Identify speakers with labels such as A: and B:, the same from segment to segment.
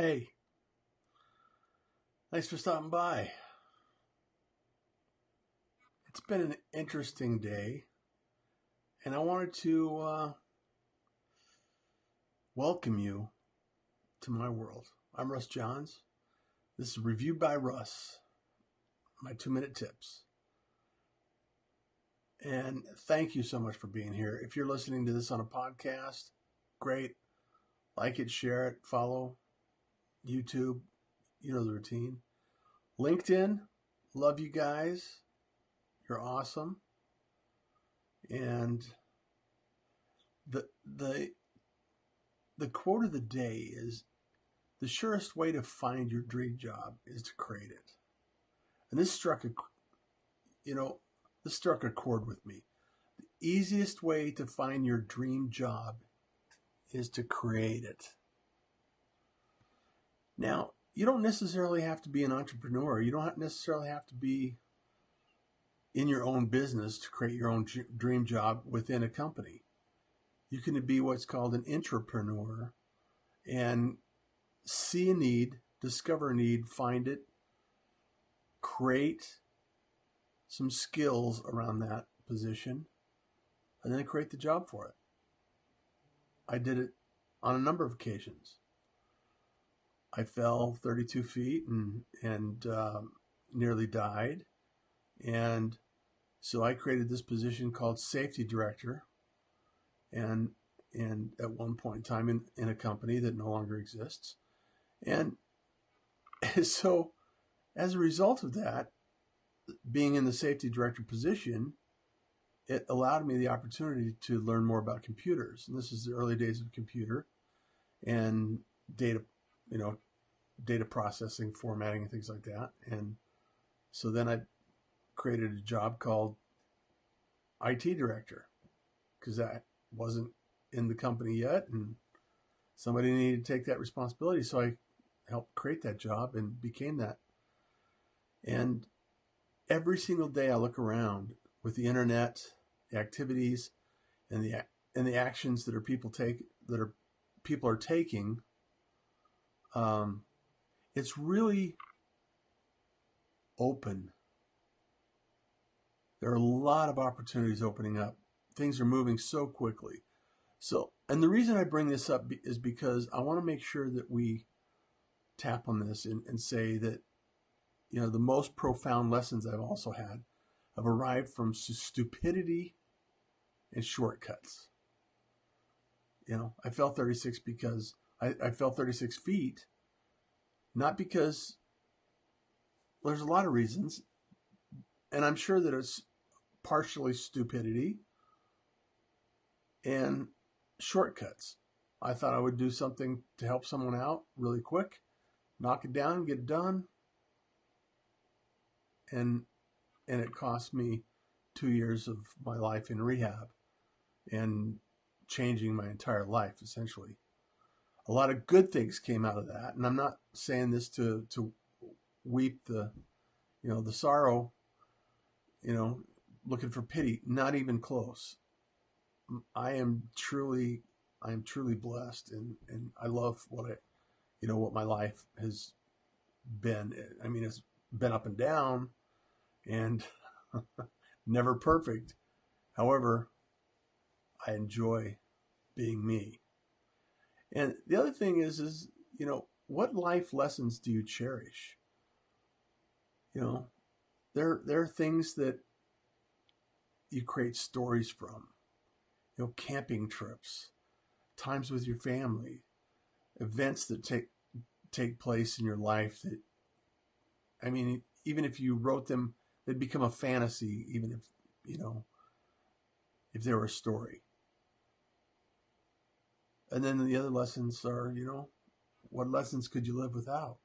A: Hey, thanks for stopping by. It's been an interesting day, and I wanted to welcome you to my world. I'm Russ Johns. This is Review by Russ, my 2-minute tips. And thank you so much for being here. If you're listening to this on a podcast, great. Like it, share it, follow YouTube. You know the routine. LinkedIn, love you guys. You're awesome. And the quote of the day is, the surest way to find your dream job is to create it. And this struck a chord with me. The easiest way to find your dream job is to create it. Now, you don't necessarily have to be an entrepreneur. You don't necessarily have to be in your own business to create your own dream job within a company. You can be what's called an intrapreneur and see a need, discover a need, find it, create some skills around that position, and then create the job for it. I did it on a number of occasions. I fell 32 feet and nearly died. And so I created this position called safety director, and at one point in time in a company that no longer exists. And so as a result of that, being in the safety director position, it allowed me the opportunity to learn more about computers. And this is the early days of computer and data processing, formatting, and things like that. And so then I created a job called IT director, because that wasn't in the company yet, and somebody needed to take that responsibility. So I helped create that job and became that. And every single day I look around with the internet, the activities, and the actions that people are taking. It's really open. There are a lot of opportunities opening up. Things are moving so quickly. And the reason I bring this up is because I want to make sure that we tap on this and say that, the most profound lessons I've also had have arrived from stupidity and shortcuts. I fell 36 because I fell 36 feet, not because there's a lot of reasons, and I'm sure that it's partially stupidity and shortcuts. I thought I would do something to help someone out really quick, knock it down, get it done. And it cost me 2 years of my life in rehab and changing my entire life, essentially. A lot of good things came out of that. And I'm not saying this to weep the sorrow, looking for pity. Not even close. I am truly blessed, and I love what my life has been. I mean, it's been up and down and never perfect. However, I enjoy being me. And the other thing is, what life lessons do you cherish? There are things that you create stories from. Camping trips, times with your family, events that take place in your life that, I mean, even if you wrote them, they'd become a fantasy, even if they were a story. And then the other lessons are, what lessons could you live without?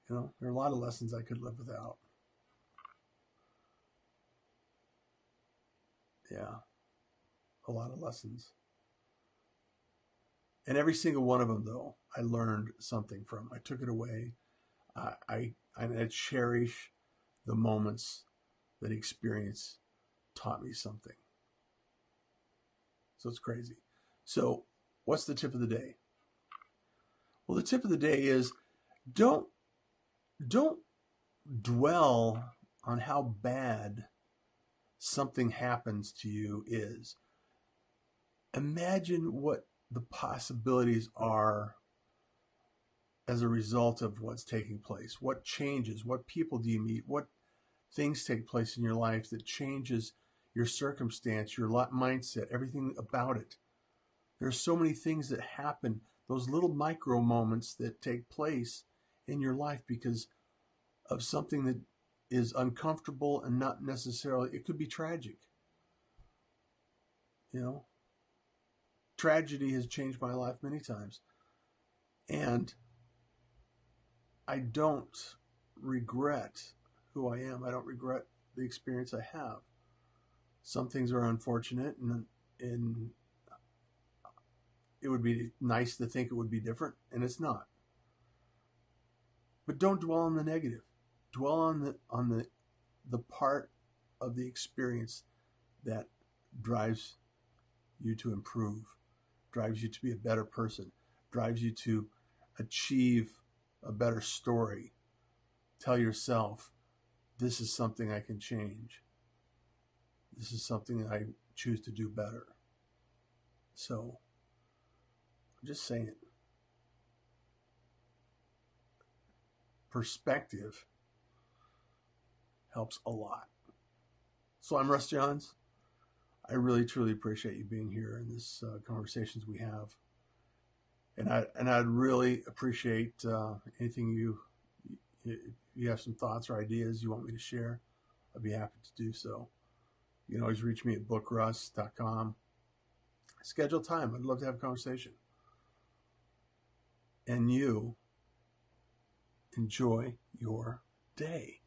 A: There are a lot of lessons I could live without. Yeah, a lot of lessons. And every single one of them, though, I learned something from. I took it away. I cherish the moments that experience taught me something. So it's crazy. So what's the tip of the day? Well, the tip of the day is don't don't dwell on how bad something happens to you is. Imagine what the possibilities are as a result of what's taking place. What changes? What people do you meet? What things take place in your life that changes your circumstance, your mindset, everything about it? There's so many things that happen, those little micro moments that take place in your life because of something that is uncomfortable and not necessarily, it could be tragic. You know, tragedy has changed my life many times. And I don't regret who I am. I don't regret the experience I have. Some things are unfortunate, and it would be nice to think it would be different, and it's not. But don't dwell on the negative. Dwell on the part of the experience that drives you to improve, drives you to be a better person, drives you to achieve a better story. Tell yourself, this is something I can change. This is something I choose to do better. So, I'm just saying, perspective helps a lot. So I'm Russ Johns. I really, truly appreciate you being here in this conversations we have. And I'd really appreciate anything you have some thoughts or ideas you want me to share. I'd be happy to do so. You can always reach me at bookruss.com. Schedule time. I'd love to have a conversation. And you enjoy your day.